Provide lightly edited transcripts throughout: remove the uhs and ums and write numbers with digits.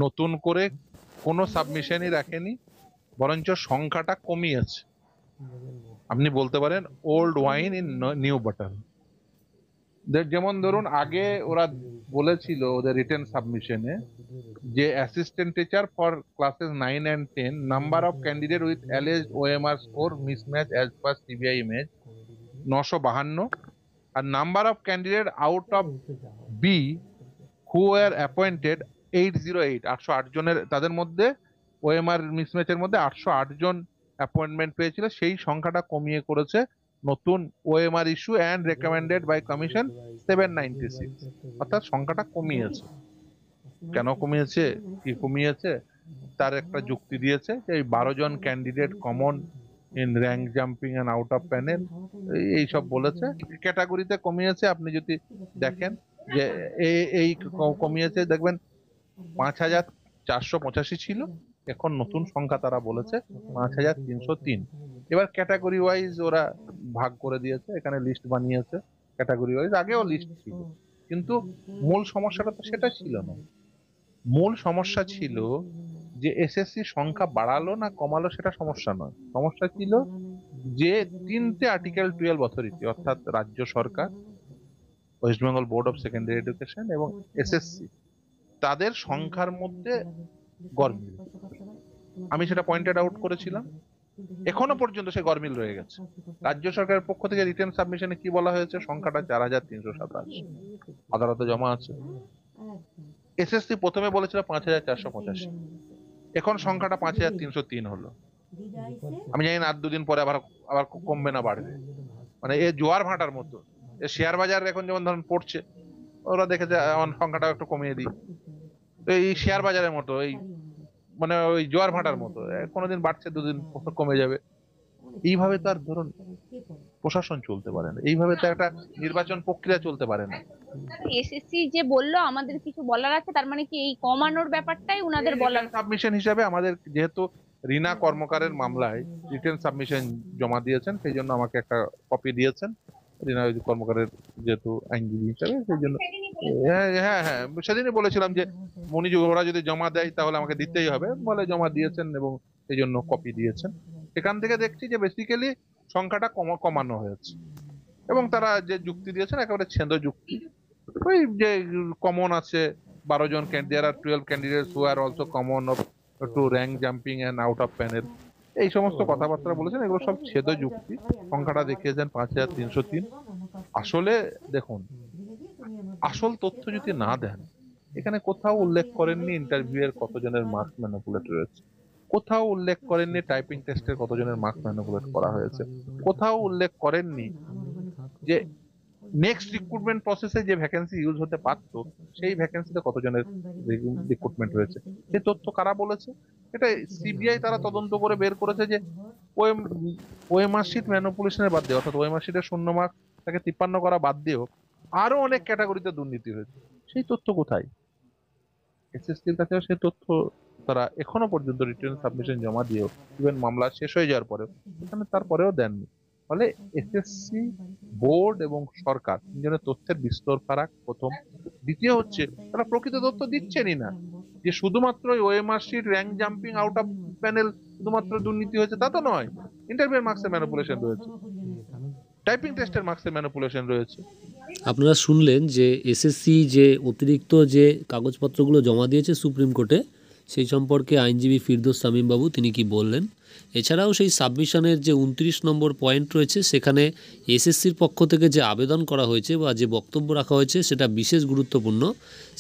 নতুন করে কোনো সাবমিশনই রাখেনি, বরঞ্চ সংখ্যাটা কমিয়েছে। আপনি বলতে পারেন old wine in new bottle. যেমন ধরুন আগে ওরা বলেছিল ওদের রিটেন সাবমিশনে যে assistant teacher for classes 9 and 10 number of candidate with alleged OMR score mismatch as per CBI image 952, আর number of candidate out of B who were appointed 808, 808 জনের, তাদের মধ্যে ওএমআর মিসম্যাচের মধ্যে 808 জন অ্যাপয়েন্টমেন্ট পেয়েছিল, সেই সংখ্যাটা কমিয়ে করেছে নতুন OMR issue and recommended by commission 796, অর্থাৎ সংখ্যাটা কমিয়েছে। কেন কমিয়েছে, কি কমিয়েছে, তার একটা যুক্তি দিয়েছে যে এই 12 জন candidate common in rank jumping and out of panel, এইসব বলেছে। ক্যাটাগরিতে কমিয়েছে, আপনি যদি দেখেন যে এই কমিয়েছে, দেখবেন 5485 ছিল, এখন নতুন সংখ্যা তারা বলেছে 5303। এবার ক্যাটাগরি ওয়াইজ ওরা ভাগ করে দিয়েছে, এখানে লিস্ট বানিয়েছে ক্যাটাগরি ওয়াইজ, আগেও লিস্ট ছিল, কিন্তু মূল সমস্যাটা তো সেটা ছিল না। মূল সমস্যা ছিল যে এসএসসি সংখ্যা বাড়ালো না কমালো সেটা সমস্যা নয়, সমস্যা ছিল যে 3টে আর্টিকেল 12 অথরিটি, অর্থাৎ রাজ্য সরকার, West Bengal board of secondary education এবং এসএসসি, তাদের সংখ্যার মধ্যে গরমিল। আমি সেটা পয়েন্টেড আউট করেছিলাম, এখনো পর্যন্ত সে গরমিল রয়ে গেছে। রাজ্য সরকারের পক্ষ থেকে রিটেন সাবমিশনে কি বলা হয়েছে, সংখ্যাটা 4327 আদালতে জমা আছে। এসএসসি প্রথমে বলেছিল 5485, এখন সংখ্যাটা 5303 হলো। আমি জানি না আর দুদিন পরে আবার আবার কমবে না বাড়বে, মানে এ জোয়ার ভাটার মতো। শেয়ার বাজার এখন যেমন ধরুন পড়ছে, ওরা দেখেছে সংখ্যাটা একটু কমিয়ে দিই, তো এই শেয়ার বাজারের মতো, এই মানে ওই জোয়ার ভাটার মতো, কোনোদিন বাড়ছে দুদিন কমে যাবে। এইভাবে তো আর ধরুন প্রশাসন চলতে পারে না, এইভাবে তো একটা নির্বাচন প্রক্রিয়া চলতে পারে না। এসএসসি যে বললো আমাদের কিছু বলার আছে, তার মানে কি এই কমানোর ব্যাপারটাই উনাদের বলার? সাবমিশন হিসাবে আমাদের যেহেতু রিনা কর্মকারের মামলায় রিটেন সাবমিশন জমা দিয়েছেন, সেই জন্য আমাকে একটা কপি দিয়েছেন রিনা কর্মকারের, যেহেতু আইনজীবী হিসাবে, সেই জন্য। হ্যাঁ হ্যাঁ হ্যাঁ, সেদিনই বলেছিলাম যে মনিজ ওরা যদি জমা দেয় তাহলে আমাকে দিতেই হবে, বলে জমা দিয়েছেন এবং সেই জন্য কপি দিয়েছেন। সেখান থেকে দেখছি যে বেসিক্যালি সংখ্যাটা কমানো হয়েছে, এবং তারা যে যুক্তি দিয়েছেন একেবারে ছেদ যুক্তি। ওই যে কমন আছে 12 জন, there are 12 candidates who are also common of two rank jumping and out of panel, এই সমস্ত কথাবার্তা বলেছেন, এগুলো সব ছেদ যুক্তি। সংখ্যাটা দেখিয়েছেন 5303। আসলে দেখুন, আসল তথ্য যদি না দেন, এখানে কোথাও উল্লেখ করেননি ইন্টারভিউ এর কতজনের মার্কস ম্যানিপুলেট রয়েছে, কোথাও উল্লেখ করেননি টাইপিং টেস্টের কতজনের মার্কস ম্যানিপুলেট করা হয়েছে, কোথাও উল্লেখ করেননি যে নেক্সট রিক্রুটমেন্ট প্রসেসে যে ভ্যাকেন্সি ইউজ হতে পারতো সেই ভ্যাকেন্সিতে কতজনের রিক্রুটমেন্ট হয়েছে, সেই তথ্য কারা বলেছে? এটা সিবিআই তারা তদন্ত করে বের করেছে যে ওএমআর শিট ম্যানিপুলেশনের বাদ দিয়ে, অর্থাৎ ওএমআর শিটের 0 মার্ক তাকে 53 করা বাদ দিয়েও আরো অনেক ক্যাটাগরিতে দুর্নীতি হয়েছে। সেই তথ্য কোথায়? এসএসসির কাছে সেই তথ্য তারা এখনো পর্যন্ত রিটেন সাবমিশন জমা দিয়েও, ইভেন মামলা শেষ হয়ে যাওয়ার পরেও, এখানে তারপরেও দেননি। ফলে এসএসসি বোর্ড এবং সরকার তিনজনের তথ্যের বিস্তর ফারাক, প্রথম। দ্বিতীয় হচ্ছে তারা প্রকৃত তথ্য দিচ্ছেনই না, যে শুধুমাত্র OMR sheet rank jumping out of panel শুধুমাত্র দুর্নীতি হয়েছে তা তো নয়, ইন্টারভিউ মার্কসের ম্যানিপুলেশন রয়েছে, টাইপিং টেস্টের মার্কসের ম্যানিপুলেশন রয়েছে। আপনারা শুনলেন যে এসএসসি যে অতিরিক্ত যে কাগজপত্রগুলো জমা দিয়েছে সুপ্রিম কোর্টে, সেই সম্পর্কে আইনজীবী ফিরদৌস শামীম বাবু তিনি কি বললেন। এছাড়াও সেই সাবমিশনের যে 29 নম্বর পয়েন্ট রয়েছে, সেখানে এসএসসির পক্ষ থেকে যে আবেদন করা হয়েছে বা যে বক্তব্য রাখা হয়েছে সেটা বিশেষ গুরুত্বপূর্ণ।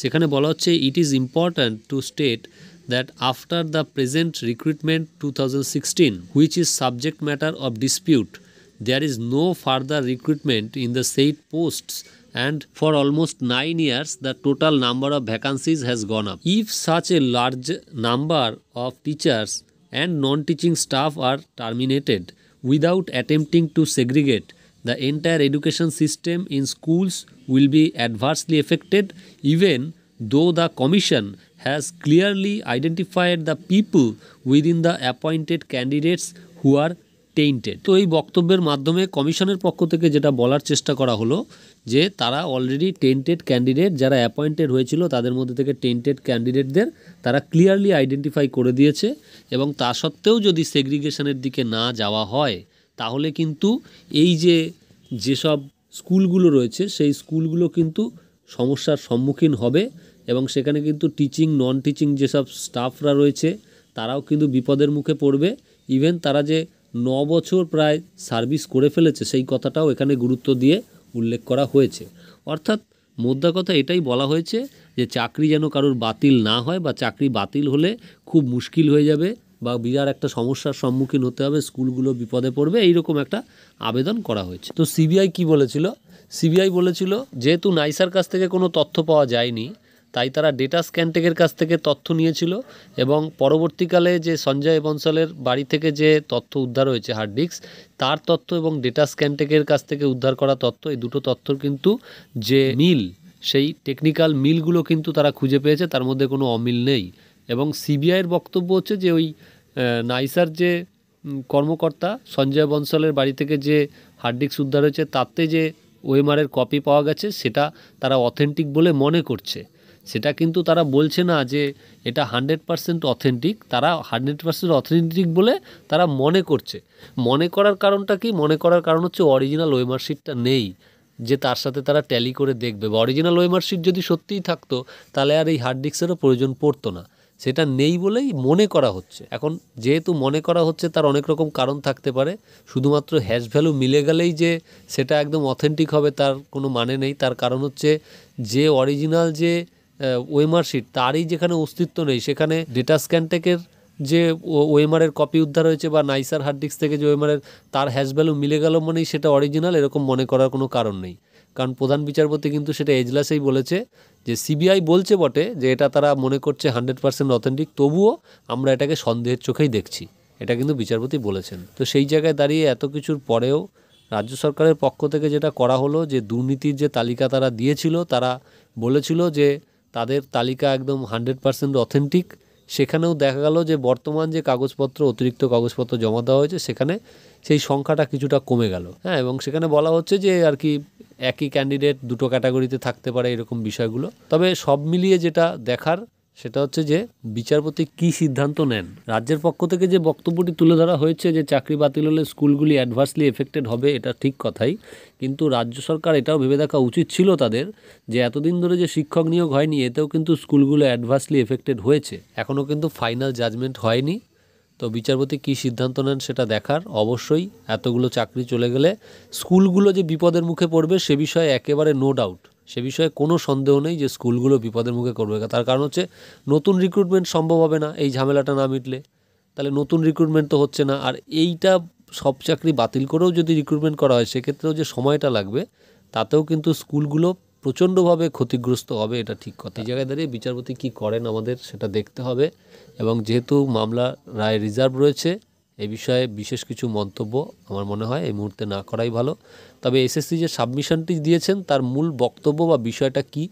সেখানে বলা হচ্ছে, it is important to state that after the present recruitment 2016, which is subject matter of dispute, there is no further recruitment in the said posts, and for almost 9 years the total number of vacancies has gone up. If such a large number of teachers and non-teaching staff are terminated without attempting to segregate, the entire education system in schools will be adversely affected, even though the commission has clearly identified the people within the appointed candidates who are tainted. তো এই বক্তব্যের মাধ্যমে কমিশনের পক্ষ থেকে যেটা বলার চেষ্টা করা হলো যে তারা অলরেডি টেন্টেড ক্যান্ডিডেট যারা অ্যাপয়েন্টেড হয়েছিল তাদের মধ্যে থেকে টেন্টেড ক্যান্ডিডেটদের তারা ক্লিয়ারলি আইডেন্টিফাই করে দিয়েছে, এবং তা সত্ত্বেও যদি সেগ্রিগেশনের দিকে না যাওয়া হয় তাহলে কিন্তু এই যেসব স্কুলগুলো রয়েছে সেই স্কুলগুলো কিন্তু সমস্যার সম্মুখীন হবে, এবং সেখানে কিন্তু টিচিং নন টিচিং যেসব স্টাফরা রয়েছে তারাও কিন্তু বিপদের মুখে পড়বে। ইভেন তারা যে 9 বছর প্রায় সার্ভিস করে ফেলেছে সেই কথাটাও এখানে গুরুত্ব দিয়ে উল্লেখ করা হয়েছে। অর্থাৎ মোদ্দা কথা এটাই বলা হয়েছে যে চাকরি যেন কারোর বাতিল না হয়, বা চাকরি বাতিল হলে খুব মুশকিল হয়ে যাবে বা বিরাট একটা সমস্যার সম্মুখীন হতে হবে, স্কুলগুলো বিপদে পড়বে, এইরকম একটা আবেদন করা হয়েছে। তো সিবিআই কি বলেছিল? সিবিআই বলেছিল যেহেতু নাইসার কাছ থেকে কোনো তথ্য পাওয়া যায়নি তাই তারা ডেটা স্ক্যানটেকের কাছ থেকে তথ্য নিয়েছিল, এবং পরবর্তীকালে যে সঞ্জয় বনসলের বাড়ি থেকে যে তথ্য উদ্ধার হয়েছে হার্ড ডিস্ক তার তথ্য এবং ডেটা স্ক্যানটেকের কাছ থেকে উদ্ধার করা তথ্য, এই দুটো তথ্যর কিন্তু যে মিল সেই টেকনিক্যাল মিলগুলো কিন্তু তারা খুঁজে পেয়েছে, তার মধ্যে কোনো অমিল নেই। এবং সিবিআইয়ের বক্তব্য হচ্ছে যে ওই নাইসার যে কর্মকর্তা সঞ্জয় বনসলের বাড়ি থেকে যে হার্ড ডিস্ক উদ্ধার হয়েছে তাতে যে ওএমআরের কপি পাওয়া গেছে সেটা তারা অথেন্টিক বলে মনে করছে। সেটা কিন্তু তারা বলছে না যে এটা 100% অথেন্টিক, তারা 100% অথেন্টিক বলে তারা মনে করছে। মনে করার কারণটা কি? মনে করার কারণ হচ্ছে অরিজিনাল ওএমআর শিটটা নেই যে তার সাথে তারা ট্যালি করে দেখবে, বা অরিজিনাল ওএমআর শিট যদি সত্যিই থাকতো তাহলে আর এই হার্ড ডিস্কেরও প্রয়োজন পড়তো না। সেটা নেই বলেই মনে করা হচ্ছে। এখন যেহেতু মনে করা হচ্ছে তার অনেক রকম কারণ থাকতে পারে, শুধুমাত্র হ্যাশ ভ্যালু মিলে গেলেই যে সেটা একদম অথেন্টিক হবে তার কোনো মানে নেই। তার কারণ হচ্ছে যে অরিজিনাল যে ওএমআর শিট তারই যেখানে অস্তিত্ব নেই সেখানে ডেটা স্ক্যানটেকের যে ওএমআরের কপি উদ্ধার হয়েছে বা নাইসার হার্ড ডিস্ক থেকে যে ওএমআরের তার হ্যাশ ভ্যালু মিলে গেল মানেই সেটা অরিজিনাল, এরকম মনে করার কোনো কারণ নেই। কারণ প্রধান বিচারপতি কিন্তু সেটা এজলাসেই বলেছে যে সিবিআই বলছে বটে যে এটা তারা মনে করছে 100% অথেন্টিক, তবুও আমরা এটাকে সন্দেহের চোখেই দেখছি, এটা কিন্তু বিচারপতি বলেছেন। তো সেই জায়গায় দাঁড়িয়ে এত কিছুর পরেও রাজ্য সরকারের পক্ষ থেকে যেটা করা হলো যে দুর্নীতির যে তালিকা তারা দিয়েছিল, তারা বলেছিল যে তাদের তালিকা একদম 100% অথেন্টিক। সেখানেও দেখা গেল যে বর্তমান যে কাগজপত্র অতিরিক্ত কাগজপত্র জমা দেওয়া হয়েছে সেখানে সেই সংখ্যাটা কিছুটা কমে গেল। হ্যাঁ, এবং সেখানে বলা হচ্ছে যে আর কি একই ক্যান্ডিডেট দুটো ক্যাটাগরিতে থাকতে পারে এরকম বিষয়গুলো। তবে সব মিলিয়ে যেটা দেখার সেটা হচ্ছে যে বিচারপতি কি সিদ্ধান্ত নেন। রাজ্যের পক্ষ থেকে যে বক্তব্যটি তুলে ধরা হয়েছে যে চাকরি বাতিল হলে স্কুলগুলি অ্যাডভার্সলি এফেক্টেড হবে, এটা ঠিক কথাই, কিন্তু রাজ্য সরকার এটাও ভেবে দেখা উচিত ছিল তাদের যে এতদিন ধরে যে শিক্ষক নিয়োগ হয়নি এতেও কিন্তু স্কুলগুলো অ্যাডভার্সলি এফেক্টেড হয়েছে, এখনও কিন্তু ফাইনাল জাজমেন্ট হয়নি। তো বিচারপতি কী সিদ্ধান্ত নেন সেটা দেখার। অবশ্যই এতগুলো চাকরি চলে গেলে স্কুলগুলো যে বিপদের মুখে পড়বে সে বিষয়ে একেবারে নো ডাউট, সে বিষয়ে কোনো সন্দেহ নেই যে স্কুলগুলো বিপদের মুখে করবে। তার কারণ হচ্ছে নতুন রিক্রুটমেন্ট সম্ভব হবে না এই ঝামেলাটা না মিটলে, তাহলে নতুন রিক্রুটমেন্ট তো হচ্ছে না। আর এইটা সব চাকরি বাতিল করেও যদি রিক্রুটমেন্ট করা হয় সেক্ষেত্রেও যে সময়টা লাগবে তাতেও কিন্তু স্কুলগুলো প্রচণ্ডভাবে ক্ষতিগ্রস্ত হবে, এটা ঠিক কথা। এই জায়গায় দাঁড়িয়ে বিচারপতি কী করেন আমাদের সেটা দেখতে হবে, এবং যেহেতু মামলা রায় রিজার্ভ রয়েছে এ বিষয়ে বিশেষ কিছু মন্তব্য আমার মনে হয় এই মুহূর্তে না করাই ভালো। তবে এসএসসি যে সাবমিশনটি দিয়েছেন তার মূল বক্তব্য বা বিষয়টা কি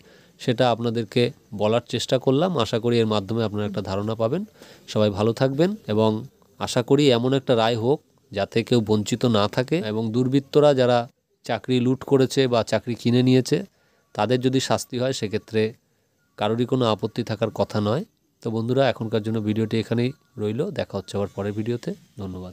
সেটা আপনাদেরকে বলার চেষ্টা করলাম। আশা করি এর মাধ্যমে আপনারা একটা ধারণা পাবেন। সবাই ভালো থাকবেন, এবং আশা করি এমন একটা রায় হোক যাতে কেউ বঞ্চিত না থাকে, এবং দুর্বৃত্তরা যারা চাকরি লুট করেছে বা চাকরি কিনে নিয়েছে তাদের যদি শাস্তি হয় সেক্ষেত্রে কারোরই কোনো আপত্তি থাকার কথা নয়। তো বন্ধুরা, এখনকার জন্য ভিডিওটি এখানেই রইল, দেখা হচ্ছে আবার পরের ভিডিওতে। ধন্যবাদ।